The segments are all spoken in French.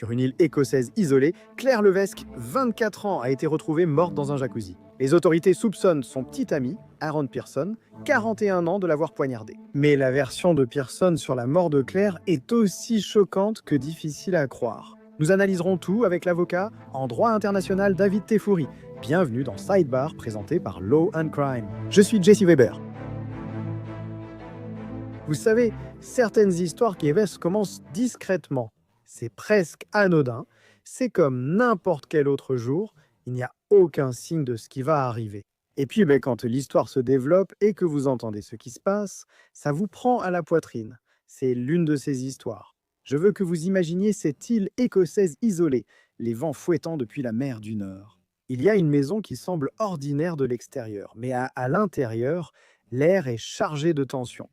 Sur une île écossaise isolée, Claire Levesque, 24 ans, a été retrouvée morte dans un jacuzzi. Les autorités soupçonnent son petit ami, Aaron Pearson, 41 ans, de l'avoir poignardé. Mais la version de Pearson sur la mort de Claire est aussi choquante que difficile à croire. Nous analyserons tout avec l'avocat en droit international David Teffouri. Bienvenue dans Sidebar, présenté par Law and Crime. Je suis Jesse Weber. Vous savez, certaines histoires qui commencent discrètement. C'est presque anodin. C'est comme n'importe quel autre jour. Il n'y a aucun signe de ce qui va arriver. Et puis, quand l'histoire se développe et que vous entendez ce qui se passe, ça vous prend à la poitrine. C'est l'une de ces histoires. Je veux que vous imaginiez cette île écossaise isolée, les vents fouettant depuis la mer du Nord. Il y a une maison qui semble ordinaire de l'extérieur, mais à l'intérieur, l'air est chargé de tension.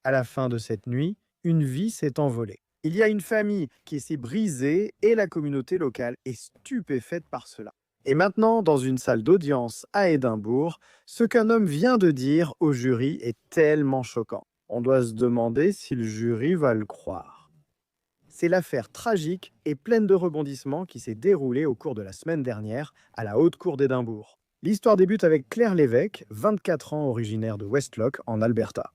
À la fin de cette nuit, une vie s'est envolée. Il y a une famille qui s'est brisée et la communauté locale est stupéfaite par cela. Et maintenant, dans une salle d'audience à Édimbourg, ce qu'un homme vient de dire au jury est tellement choquant. On doit se demander si le jury va le croire. C'est l'affaire tragique et pleine de rebondissements qui s'est déroulée au cours de la semaine dernière à la Haute Cour d'Édimbourg. L'histoire débute avec Claire Levesque, 24 ans, originaire de Westlock, en Alberta,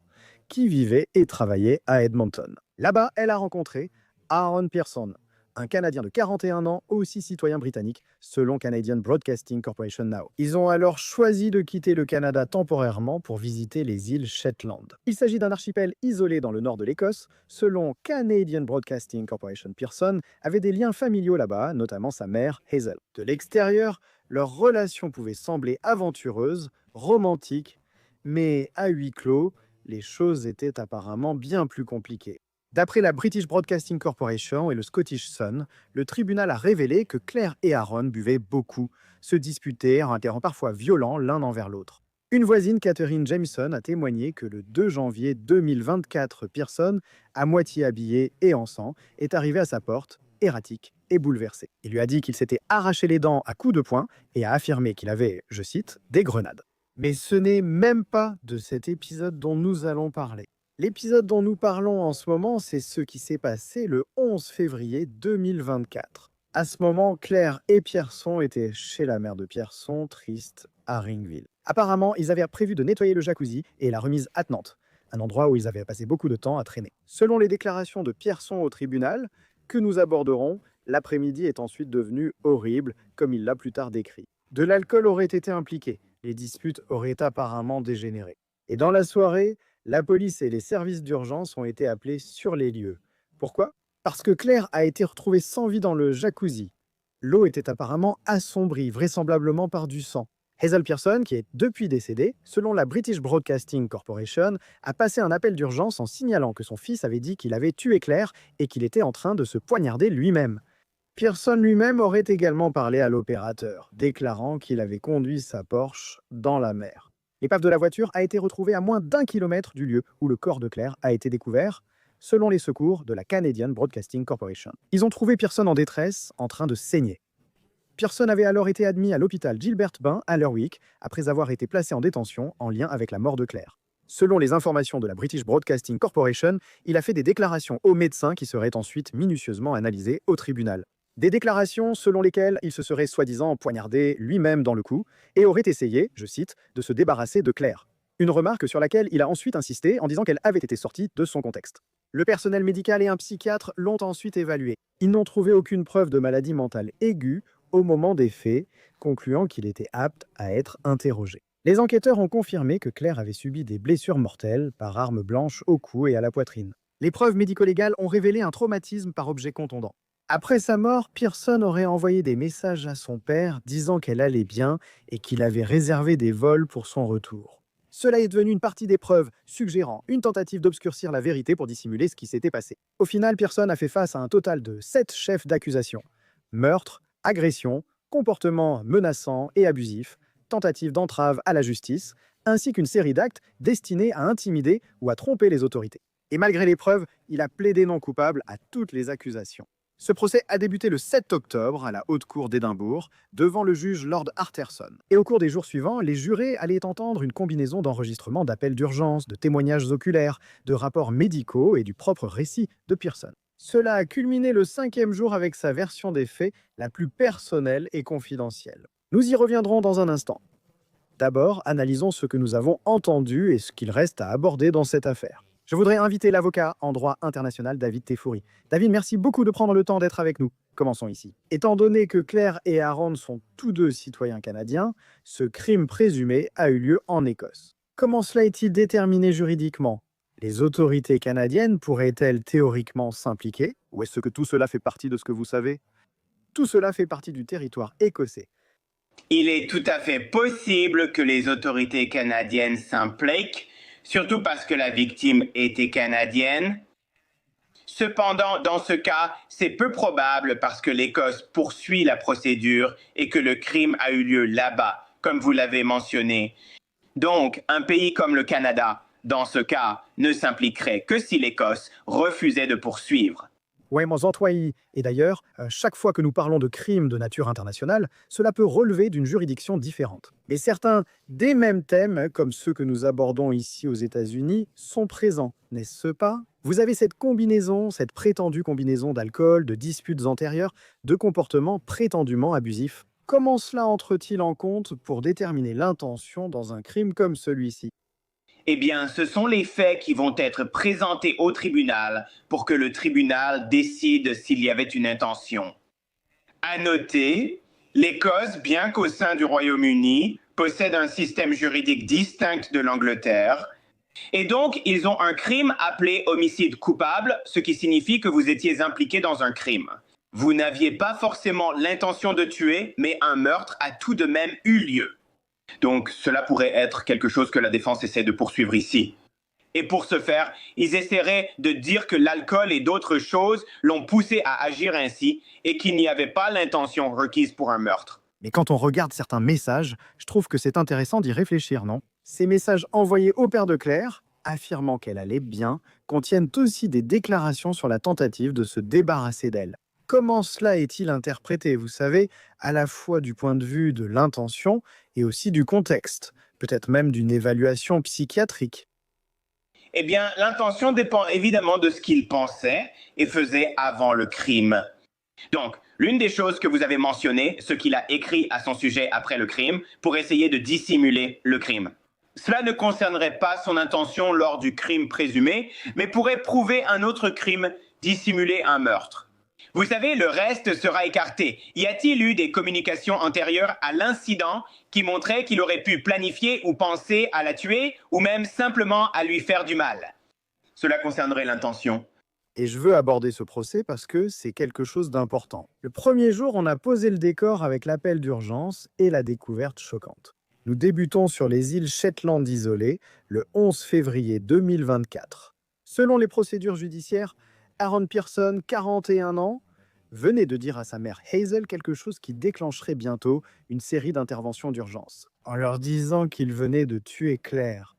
qui vivait et travaillait à Edmonton. Là-bas, elle a rencontré Aaron Pearson, un Canadien de 41 ans, aussi citoyen britannique, selon Canadian Broadcasting Corporation Now. Ils ont alors choisi de quitter le Canada temporairement pour visiter les îles Shetland. Il s'agit d'un archipel isolé dans le nord de l'Écosse. Selon Canadian Broadcasting Corporation, Pearson avait des liens familiaux là-bas, notamment sa mère, Hazel. De l'extérieur, leur relation pouvait sembler aventureuse, romantique, mais à huis clos, les choses étaient apparemment bien plus compliquées. D'après la British Broadcasting Corporation et le Scottish Sun, le tribunal a révélé que Claire et Aaron buvaient beaucoup, se disputaient en un terrain parfois violent l'un envers l'autre. Une voisine, Catherine Jameson, a témoigné que le 2 janvier 2024, Pearson, à moitié habillé et en sang, est arrivé à sa porte, erratique et bouleversé. Il lui a dit qu'il s'était arraché les dents à coups de poing et a affirmé qu'il avait, je cite, des grenades. Mais ce n'est même pas de cet épisode dont nous allons parler. L'épisode dont nous parlons en ce moment, c'est ce qui s'est passé le 11 février 2024. À ce moment, Claire et Pearson étaient chez la mère de Pearson, triste, à Ringville. Apparemment, ils avaient prévu de nettoyer le jacuzzi et la remise attenante, un endroit où ils avaient passé beaucoup de temps à traîner. Selon les déclarations de Pearson au tribunal, que nous aborderons, l'après-midi est ensuite devenu horrible, comme il l'a plus tard décrit. De l'alcool aurait été impliqué, les disputes auraient apparemment dégénéré. Et dans la soirée, la police et les services d'urgence ont été appelés sur les lieux. Pourquoi ? Parce que Claire a été retrouvée sans vie dans le jacuzzi. L'eau était apparemment assombrie, vraisemblablement par du sang. Hazel Pearson, qui est depuis décédée, selon la British Broadcasting Corporation, a passé un appel d'urgence en signalant que son fils avait dit qu'il avait tué Claire et qu'il était en train de se poignarder lui-même. Pearson lui-même aurait également parlé à l'opérateur, déclarant qu'il avait conduit sa Porsche dans la mer. L'épave de la voiture a été retrouvée à moins d'1 kilomètre du lieu où le corps de Claire a été découvert, selon les secours de la Canadian Broadcasting Corporation. Ils ont trouvé Pearson en détresse, en train de saigner. Pearson avait alors été admis à l'hôpital Gilbert Bain à Lerwick, après avoir été placé en détention en lien avec la mort de Claire. Selon les informations de la British Broadcasting Corporation, il a fait des déclarations aux médecins qui seraient ensuite minutieusement analysées au tribunal. Des déclarations selon lesquelles il se serait soi-disant poignardé lui-même dans le cou et aurait essayé, je cite, de se débarrasser de Claire. Une remarque sur laquelle il a ensuite insisté en disant qu'elle avait été sortie de son contexte. Le personnel médical et un psychiatre l'ont ensuite évalué. Ils n'ont trouvé aucune preuve de maladie mentale aiguë au moment des faits, concluant qu'il était apte à être interrogé. Les enquêteurs ont confirmé que Claire avait subi des blessures mortelles par arme blanche au cou et à la poitrine. Les preuves médico-légales ont révélé un traumatisme par objet contondant. Après sa mort, Pearson aurait envoyé des messages à son père disant qu'elle allait bien et qu'il avait réservé des vols pour son retour. Cela est devenu une partie des preuves, suggérant une tentative d'obscurcir la vérité pour dissimuler ce qui s'était passé. Au final, Pearson a fait face à un total de 7 chefs d'accusation. Meurtre, agression, comportement menaçant et abusif, tentative d'entrave à la justice, ainsi qu'une série d'actes destinés à intimider ou à tromper les autorités. Et malgré les preuves, il a plaidé non coupable à toutes les accusations. Ce procès a débuté le 7 octobre à la Haute Cour d'Édimbourg, devant le juge Lord Arterson. Et au cours des jours suivants, les jurés allaient entendre une combinaison d'enregistrements d'appels d'urgence, de témoignages oculaires, de rapports médicaux et du propre récit de Pearson. Cela a culminé le 5e jour avec sa version des faits la plus personnelle et confidentielle. Nous y reviendrons dans un instant. D'abord, analysons ce que nous avons entendu et ce qu'il reste à aborder dans cette affaire. Je voudrais inviter l'avocat en droit international David Teffouri. David, merci beaucoup de prendre le temps d'être avec nous. Commençons ici. Étant donné que Claire et Aaron sont tous deux citoyens canadiens, ce crime présumé a eu lieu en Écosse. Comment cela est-il déterminé juridiquement? Les autorités canadiennes pourraient-elles théoriquement s'impliquer? Ou est-ce que tout cela fait partie de ce que vous savez? Tout cela fait partie du territoire écossais. Il est tout à fait possible que les autorités canadiennes s'impliquent, surtout parce que la victime était canadienne. Cependant, dans ce cas, c'est peu probable parce que l'Écosse poursuit la procédure et que le crime a eu lieu là-bas, comme vous l'avez mentionné. Donc, un pays comme le Canada, dans ce cas, ne s'impliquerait que si l'Écosse refusait de poursuivre. Oui, mon Antoine. Et d'ailleurs, chaque fois que nous parlons de crimes de nature internationale, cela peut relever d'une juridiction différente. Mais certains des mêmes thèmes, comme ceux que nous abordons ici aux États-Unis, sont présents, n'est-ce pas? Vous avez cette combinaison, cette prétendue combinaison d'alcool, de disputes antérieures, de comportements prétendument abusifs. Comment cela entre-t-il en compte pour déterminer l'intention dans un crime comme celui-ci? Eh bien, ce sont les faits qui vont être présentés au tribunal pour que le tribunal décide s'il y avait une intention. À noter, l'Écosse, bien qu'au sein du Royaume-Uni, possède un système juridique distinct de l'Angleterre, et donc ils ont un crime appelé homicide coupable, ce qui signifie que vous étiez impliqué dans un crime. Vous n'aviez pas forcément l'intention de tuer, mais un meurtre a tout de même eu lieu. Donc cela pourrait être quelque chose que la défense essaie de poursuivre ici. Et pour ce faire, ils essaieraient de dire que l'alcool et d'autres choses l'ont poussé à agir ainsi et qu'il n'y avait pas l'intention requise pour un meurtre. Mais quand on regarde certains messages, je trouve que c'est intéressant d'y réfléchir, non? Ces messages envoyés au père de Claire, affirmant qu'elle allait bien, contiennent aussi des déclarations sur la tentative de se débarrasser d'elle. Comment cela est-il interprété, vous savez, à la fois du point de vue de l'intention et aussi du contexte, peut-être même d'une évaluation psychiatrique? Eh bien, l'intention dépend évidemment de ce qu'il pensait et faisait avant le crime. Donc, l'une des choses que vous avez mentionnées, ce qu'il a écrit à son sujet après le crime, pour essayer de dissimuler le crime. Cela ne concernerait pas son intention lors du crime présumé, mais pourrait prouver un autre crime, dissimuler un meurtre. Vous savez, le reste sera écarté. Y a-t-il eu des communications antérieures à l'incident qui montraient qu'il aurait pu planifier ou penser à la tuer, ou même simplement à lui faire du mal? Cela concernerait l'intention. Et je veux aborder ce procès parce que c'est quelque chose d'important. Le premier jour, on a posé le décor avec l'appel d'urgence et la découverte choquante. Nous débutons sur les îles Shetland isolées le 11 février 2024. Selon les procédures judiciaires, Aaron Pearson, 41 ans, venait de dire à sa mère Hazel quelque chose qui déclencherait bientôt une série d'interventions d'urgence, en leur disant qu'il venait de tuer Claire.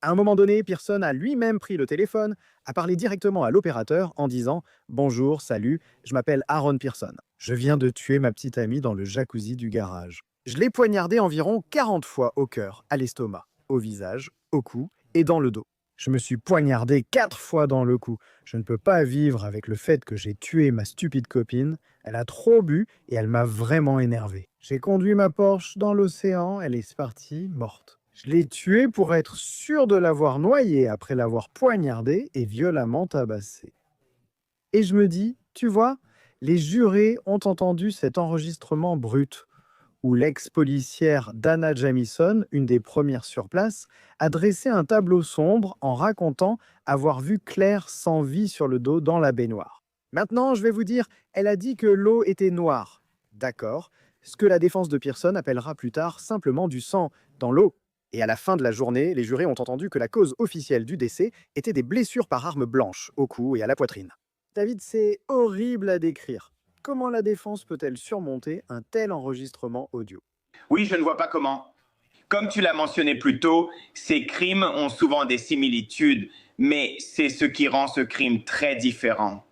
À un moment donné, Pearson a lui-même pris le téléphone, a parlé directement à l'opérateur en disant « Bonjour, salut, je m'appelle Aaron Pearson. Je viens de tuer ma petite amie dans le jacuzzi du garage. Je l'ai poignardée environ 40 fois au cœur, à l'estomac, au visage, au cou et dans le dos. Je me suis poignardé 4 fois dans le cou. Je ne peux pas vivre avec le fait que j'ai tué ma stupide copine. Elle a trop bu et elle m'a vraiment énervé. J'ai conduit ma Porsche dans l'océan, elle est partie morte. Je l'ai tuée pour être sûr de l'avoir noyée après l'avoir poignardée et violemment tabassée. » Et je me dis, tu vois, les jurés ont entendu cet enregistrement brut, où l'ex-policière Dana Jamison, une des premières sur place, a dressé un tableau sombre en racontant avoir vu Claire sans vie sur le dos dans la baignoire. Maintenant, je vais vous dire, elle a dit que l'eau était noire. D'accord, ce que la défense de Pearson appellera plus tard simplement du sang dans l'eau. Et à la fin de la journée, les jurés ont entendu que la cause officielle du décès était des blessures par arme blanche au cou et à la poitrine. David, c'est horrible à décrire. Comment la défense peut-elle surmonter un tel enregistrement audio? Oui, je ne vois pas comment. Comme tu l'as mentionné plus tôt, ces crimes ont souvent des similitudes, mais c'est ce qui rend ce crime très différent.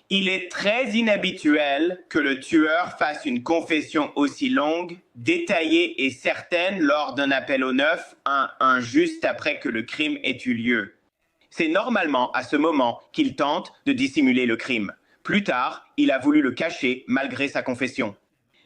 Il est très inhabituel que le tueur fasse une confession aussi longue, détaillée et certaine lors d'un appel au 911 juste après que le crime ait eu lieu. C'est normalement à ce moment qu'il tente de dissimuler le crime. Plus tard, il a voulu le cacher malgré sa confession.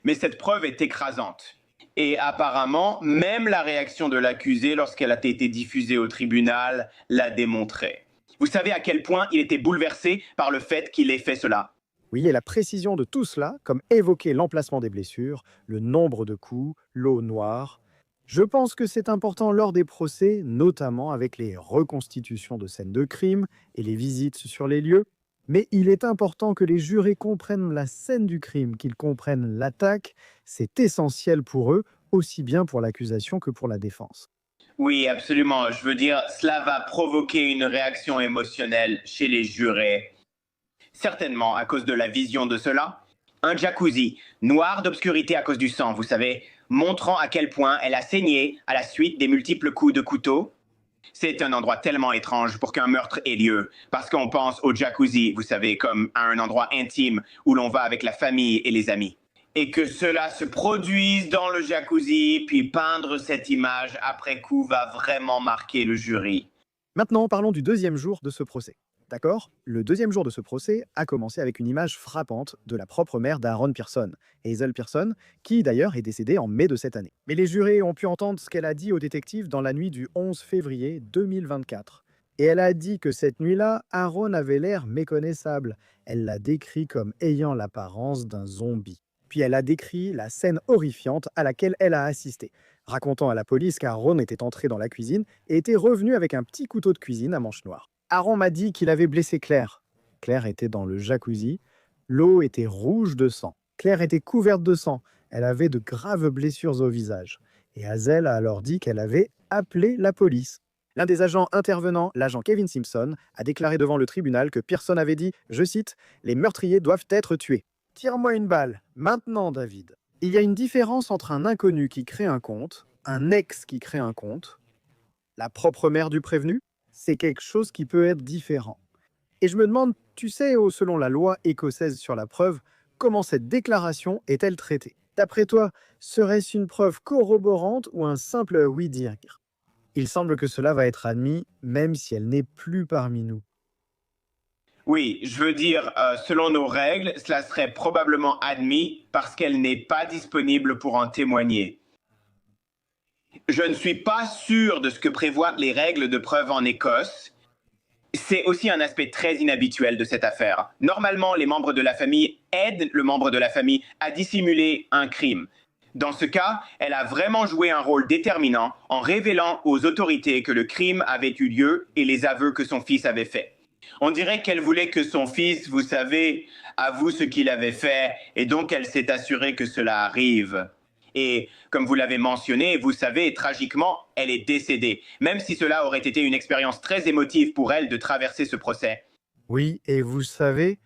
Mais cette preuve est écrasante. Et apparemment, même la réaction de l'accusé lorsqu'elle a été diffusée au tribunal l'a démontré. Vous savez à quel point il était bouleversé par le fait qu'il ait fait cela? Oui, et la précision de tout cela, comme évoquer l'emplacement des blessures, le nombre de coups, l'eau noire. Je pense que c'est important lors des procès, notamment avec les reconstitutions de scènes de crime et les visites sur les lieux. Mais il est important que les jurés comprennent la scène du crime, qu'ils comprennent l'attaque. C'est essentiel pour eux, aussi bien pour l'accusation que pour la défense. Oui, absolument. Je veux dire, cela va provoquer une réaction émotionnelle chez les jurés. Certainement à cause de la vision de cela. Un jacuzzi, noir d'obscurité à cause du sang, vous savez, montrant à quel point elle a saigné à la suite des multiples coups de couteau. C'est un endroit tellement étrange pour qu'un meurtre ait lieu, parce qu'on pense au jacuzzi, vous savez, comme à un endroit intime où l'on va avec la famille et les amis. Et que cela se produise dans le jacuzzi, puis peindre cette image après coup va vraiment marquer le jury. Maintenant, parlons du deuxième jour de ce procès. D'accord? Le deuxième jour de ce procès a commencé avec une image frappante de la propre mère d'Aaron Pearson, Hazel Pearson, qui d'ailleurs est décédée en mai de cette année. Mais les jurés ont pu entendre ce qu'elle a dit au détective dans la nuit du 11 février 2024. Et elle a dit que cette nuit-là, Aaron avait l'air méconnaissable. Elle l'a décrit comme ayant l'apparence d'un zombie. Puis elle a décrit la scène horrifiante à laquelle elle a assisté, racontant à la police qu'Aaron était entré dans la cuisine et était revenu avec un petit couteau de cuisine à manche noire. Aaron m'a dit qu'il avait blessé Claire. Claire était dans le jacuzzi. L'eau était rouge de sang. Claire était couverte de sang. Elle avait de graves blessures au visage. Et Hazel a alors dit qu'elle avait appelé la police. L'un des agents intervenants, l'agent Kevin Simpson, a déclaré devant le tribunal que Pearson avait dit, je cite, « Les meurtriers doivent être tués. Tire-moi une balle, maintenant David. » Il y a une différence entre un inconnu qui crée un compte, un ex qui crée un compte, la propre mère du prévenu, c'est quelque chose qui peut être différent. Et je me demande, tu sais, selon la loi écossaise sur la preuve, comment cette déclaration est-elle traitée? D'après toi, serait-ce une preuve corroborante ou un simple oui-dire? Il semble que cela va être admis, même si elle n'est plus parmi nous. Oui, je veux dire, selon nos règles, cela serait probablement admis parce qu'elle n'est pas disponible pour en témoigner. Je ne suis pas sûr de ce que prévoient les règles de preuve en Écosse. C'est aussi un aspect très inhabituel de cette affaire. Normalement, les membres de la famille aident le membre de la famille à dissimuler un crime. Dans ce cas, elle a vraiment joué un rôle déterminant en révélant aux autorités que le crime avait eu lieu et les aveux que son fils avait faits. On dirait qu'elle voulait que son fils, vous savez, avoue ce qu'il avait fait, et donc elle s'est assurée que cela arrive. Et comme vous l'avez mentionné, vous savez, tragiquement, elle est décédée, même si cela aurait été une expérience très émotive pour elle de traverser ce procès. Oui, et vous savez,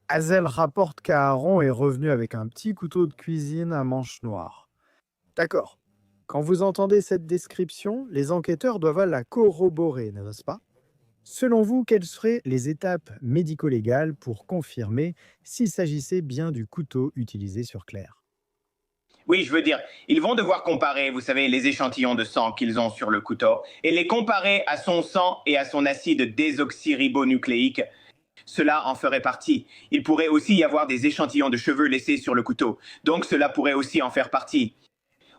Hazel rapporte qu'Aaron est revenu avec un petit couteau de cuisine à manche noire. D'accord. Quand vous entendez cette description, les enquêteurs doivent la corroborer, n'est-ce pas? Selon vous, quelles seraient les étapes médico-légales pour confirmer s'il s'agissait bien du couteau utilisé sur Claire? Oui, je veux dire, ils vont devoir comparer, vous savez, les échantillons de sang qu'ils ont sur le couteau et les comparer à son sang et à son acide désoxyribonucléique. Cela en ferait partie. Il pourrait aussi y avoir des échantillons de cheveux laissés sur le couteau, donc cela pourrait aussi en faire partie.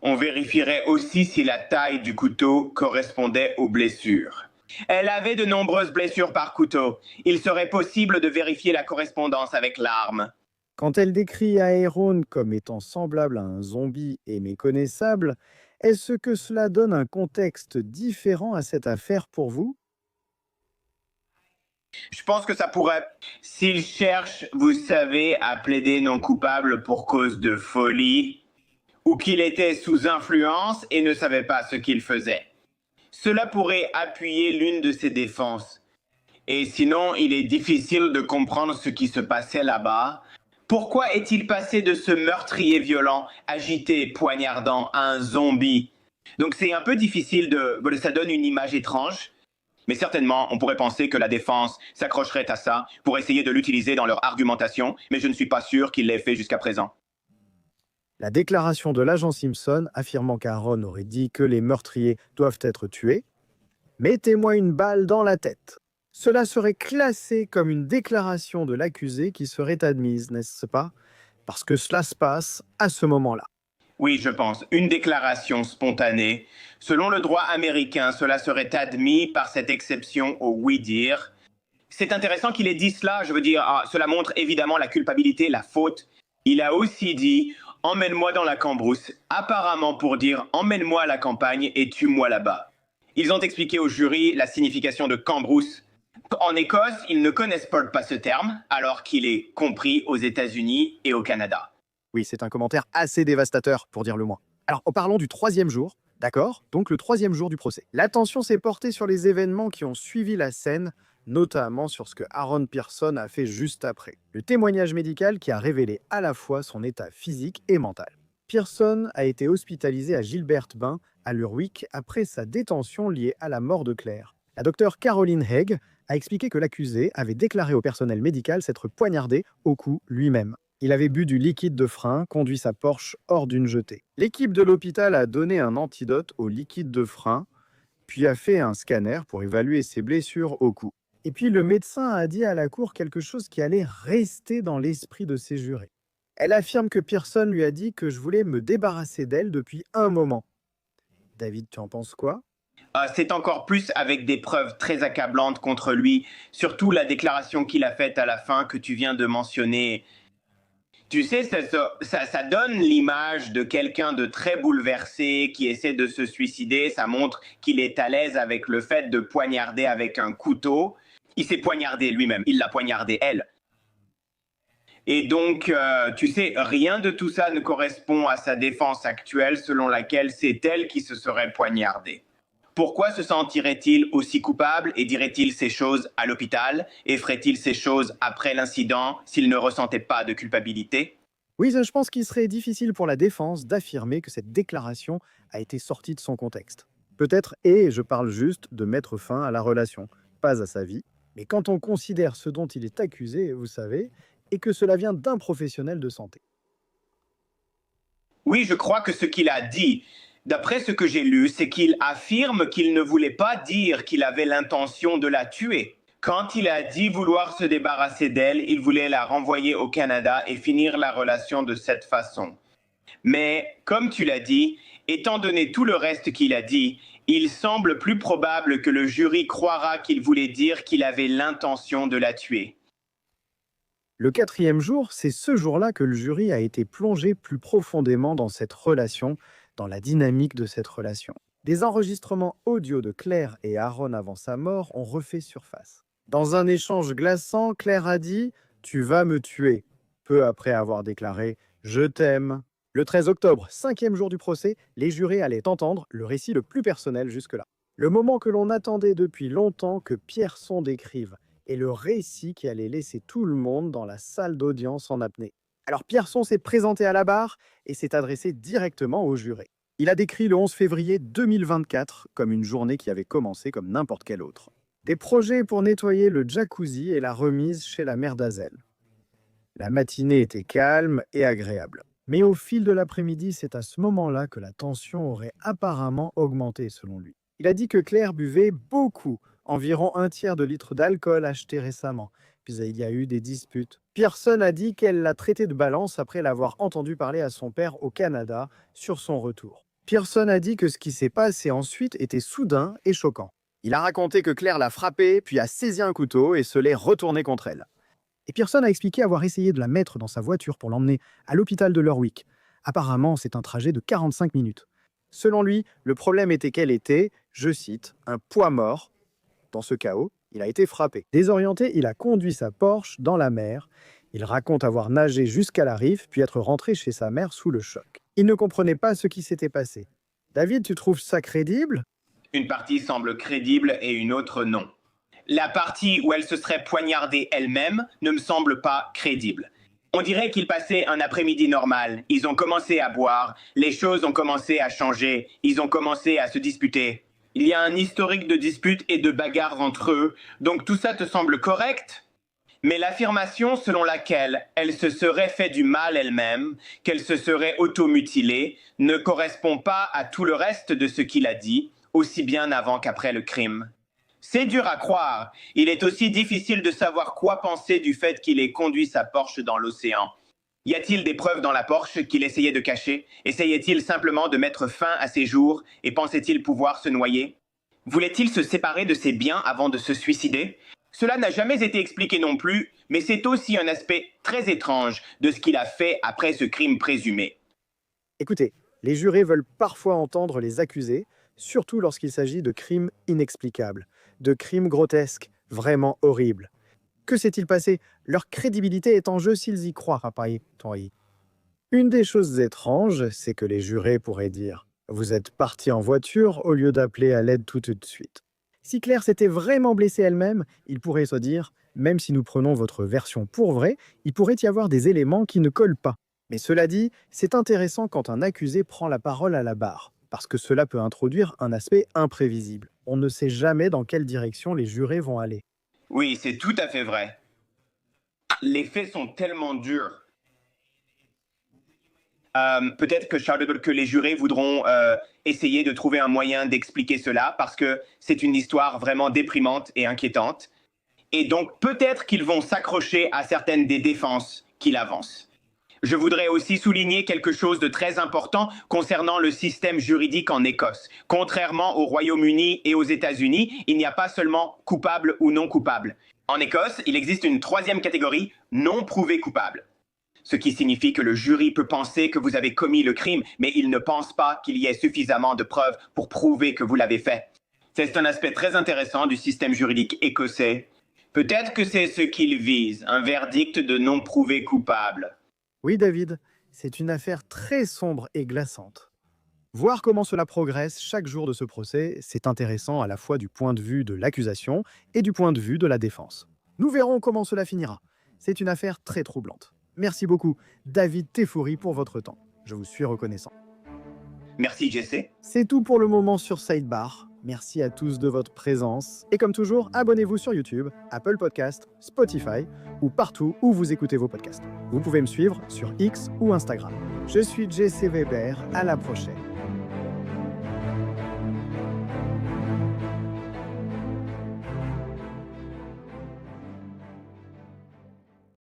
On vérifierait aussi si la taille du couteau correspondait aux blessures. Elle avait de nombreuses blessures par couteau. Il serait possible de vérifier la correspondance avec l'arme. Quand elle décrit Aaron comme étant semblable à un zombie et méconnaissable, est-ce que cela donne un contexte différent à cette affaire pour vous? Je pense que ça pourrait, s'il cherche, vous savez, à plaider non coupable pour cause de folie, ou qu'il était sous influence et ne savait pas ce qu'il faisait. Cela pourrait appuyer l'une de ses défenses. Et sinon, il est difficile de comprendre ce qui se passait là-bas. Pourquoi est-il passé de ce meurtrier violent, agité, poignardant, à un zombie? Donc c'est un peu difficile ça donne une image étrange. Mais certainement, on pourrait penser que la défense s'accrocherait à ça pour essayer de l'utiliser dans leur argumentation, mais je ne suis pas sûr qu'ils l'aient fait jusqu'à présent. La déclaration de l'agent Simpson affirmant qu'Aaron aurait dit que les meurtriers doivent être tués. Mettez-moi une balle dans la tête. Cela serait classé comme une déclaration de l'accusé qui serait admise, n'est-ce pas? Parce que cela se passe à ce moment-là. Oui, je pense, une déclaration spontanée. Selon le droit américain, cela serait admis par cette exception au oui-dire. C'est intéressant qu'il ait dit cela, je veux dire, cela montre évidemment la culpabilité, la faute. Il a aussi dit « emmène-moi dans la cambrousse », apparemment pour dire « emmène-moi à la campagne et tue-moi là-bas ». Ils ont expliqué au jury la signification de cambrousse. En Écosse, ils ne connaissent pas ce terme, alors qu'il est compris aux États-Unis et au Canada. Oui, c'est un commentaire assez dévastateur, pour dire le moins. Alors, parlons du troisième jour, d'accord? Donc le troisième jour du procès. L'attention s'est portée sur les événements qui ont suivi la scène, notamment sur ce que Aaron Pearson a fait juste après. Le témoignage médical qui a révélé à la fois son état physique et mental. Pearson a été hospitalisé à Gilbert Bain, à Lerwick, après sa détention liée à la mort de Claire. La docteure Caroline Haig a expliqué que l'accusé avait déclaré au personnel médical s'être poignardé au cou lui-même. Il avait bu du liquide de frein, conduit sa Porsche hors d'une jetée. L'équipe de l'hôpital a donné un antidote au liquide de frein, puis a fait un scanner pour évaluer ses blessures au cou. Et puis le médecin a dit à la cour quelque chose qui allait rester dans l'esprit de ses jurés. Elle affirme que Pearson lui a dit que je voulais me débarrasser d'elle depuis un moment. David, tu en penses quoi? C'est encore plus avec des preuves très accablantes contre lui, surtout la déclaration qu'il a faite à la fin que tu viens de mentionner. Tu sais, ça donne l'image de quelqu'un de très bouleversé qui essaie de se suicider. Ça montre qu'il est à l'aise avec le fait de poignarder avec un couteau. Il s'est poignardé lui-même, il l'a poignardé elle. Et donc, tu sais, rien de tout ça ne correspond à sa défense actuelle selon laquelle c'est elle qui se serait poignardée. Pourquoi se sentirait-il aussi coupable et dirait-il ces choses à l'hôpital et ferait-il ces choses après l'incident s'il ne ressentait pas de culpabilité? Oui, je pense qu'il serait difficile pour la défense d'affirmer que cette déclaration a été sortie de son contexte. Peut-être, et je parle juste de mettre fin à la relation, pas à sa vie, mais quand on considère ce dont il est accusé, vous savez, et que cela vient d'un professionnel de santé. Oui, je crois que ce qu'il a dit, d'après ce que j'ai lu, c'est qu'il affirme qu'il ne voulait pas dire qu'il avait l'intention de la tuer. Quand il a dit vouloir se débarrasser d'elle, il voulait la renvoyer au Canada et finir la relation de cette façon. Mais, comme tu l'as dit, étant donné tout le reste qu'il a dit, il semble plus probable que le jury croira qu'il voulait dire qu'il avait l'intention de la tuer. Le quatrième jour, c'est ce jour-là que le jury a été plongé plus profondément dans cette relation, dans la dynamique de cette relation. Des enregistrements audio de Claire et Aaron avant sa mort ont refait surface. Dans un échange glaçant, Claire a dit « Tu vas me tuer », peu après avoir déclaré « Je t'aime ». Le 13 octobre, cinquième jour du procès, les jurés allaient entendre le récit le plus personnel jusque-là. Le moment que l'on attendait depuis longtemps que Pierson décrive et le récit qui allait laisser tout le monde dans la salle d'audience en apnée. Alors Pierson s'est présenté à la barre et s'est adressé directement aux jurés. Il a décrit le 11 février 2024 comme une journée qui avait commencé comme n'importe quelle autre. Des projets pour nettoyer le jacuzzi et la remise chez la mère d'Azel. La matinée était calme et agréable. Mais au fil de l'après-midi, c'est à ce moment-là que la tension aurait apparemment augmenté selon lui. Il a dit que Claire buvait beaucoup, environ un tiers de litre d'alcool acheté récemment. Puis il y a eu des disputes. Pearson a dit qu'elle l'a traité de balance après l'avoir entendu parler à son père au Canada sur son retour. Pearson a dit que ce qui s'est passé ensuite était soudain et choquant. Il a raconté que Claire l'a frappé, puis a saisi un couteau et se l'est retourné contre elle. Et Pearson a expliqué avoir essayé de la mettre dans sa voiture pour l'emmener à l'hôpital de Lerwick. Apparemment, c'est un trajet de 45 minutes. Selon lui, le problème était qu'elle était, je cite, un poids mort. Dans ce chaos, il a été frappé. Désorienté, il a conduit sa Porsche dans la mer. Il raconte avoir nagé jusqu'à la rive, puis être rentré chez sa mère sous le choc. Il ne comprenait pas ce qui s'était passé. David, tu trouves ça crédible? Une partie semble crédible et une autre non. La partie où elle se serait poignardée elle-même ne me semble pas crédible. On dirait qu'ils passaient un après-midi normal. Ils ont commencé à boire, les choses ont commencé à changer, ils ont commencé à se disputer. Il y a un historique de disputes et de bagarres entre eux, donc tout ça te semble correct? Mais l'affirmation selon laquelle elle se serait fait du mal elle-même, qu'elle se serait automutilée, ne correspond pas à tout le reste de ce qu'il a dit, aussi bien avant qu'après le crime. C'est dur à croire. Il est aussi difficile de savoir quoi penser du fait qu'il ait conduit sa Porsche dans l'océan. Y a-t-il des preuves dans la Porsche qu'il essayait de cacher? Essayait-il simplement de mettre fin à ses jours et pensait-il pouvoir se noyer? Voulait-il se séparer de ses biens avant de se suicider? Cela n'a jamais été expliqué non plus, mais c'est aussi un aspect très étrange de ce qu'il a fait après ce crime présumé. Écoutez, les jurés veulent parfois entendre les accusés, surtout lorsqu'il s'agit de crimes inexplicables, de crimes grotesques, vraiment horribles. Que s'est-il passé? Leur crédibilité est en jeu s'ils y croient, Rapaï. Une des choses étranges, c'est que les jurés pourraient dire « Vous êtes parti en voiture au lieu d'appeler à l'aide tout de suite ». Si Claire s'était vraiment blessée elle-même, il pourrait se dire « Même si nous prenons votre version pour vraie, il pourrait y avoir des éléments qui ne collent pas ». Mais cela dit, c'est intéressant quand un accusé prend la parole à la barre, parce que cela peut introduire un aspect imprévisible. On ne sait jamais dans quelle direction les jurés vont aller. Oui, c'est tout à fait vrai. Les faits sont tellement durs. Peut-être que les jurés voudront essayer de trouver un moyen d'expliquer cela parce que c'est une histoire vraiment déprimante et inquiétante. Et donc peut-être qu'ils vont s'accrocher à certaines des défenses qu'il avance. Je voudrais aussi souligner quelque chose de très important concernant le système juridique en Écosse. Contrairement au Royaume-Uni et aux États-Unis, il n'y a pas seulement coupable ou non coupable. En Écosse, il existe une troisième catégorie, non prouvé coupable. Ce qui signifie que le jury peut penser que vous avez commis le crime, mais il ne pense pas qu'il y ait suffisamment de preuves pour prouver que vous l'avez fait. C'est un aspect très intéressant du système juridique écossais. Peut-être que c'est ce qu'il vise, un verdict de non prouvé coupable. Oui, David, c'est une affaire très sombre et glaçante. Voir comment cela progresse chaque jour de ce procès, c'est intéressant à la fois du point de vue de l'accusation et du point de vue de la défense. Nous verrons comment cela finira. C'est une affaire très troublante. Merci beaucoup, David Teffouri, pour votre temps. Je vous suis reconnaissant. Merci, Jesse. C'est tout pour le moment sur Sidebar. Merci à tous de votre présence. Et comme toujours, abonnez-vous sur YouTube, Apple Podcast, Spotify ou partout où vous écoutez vos podcasts. Vous pouvez me suivre sur X ou Instagram. Je suis Jesse Weber. À la prochaine.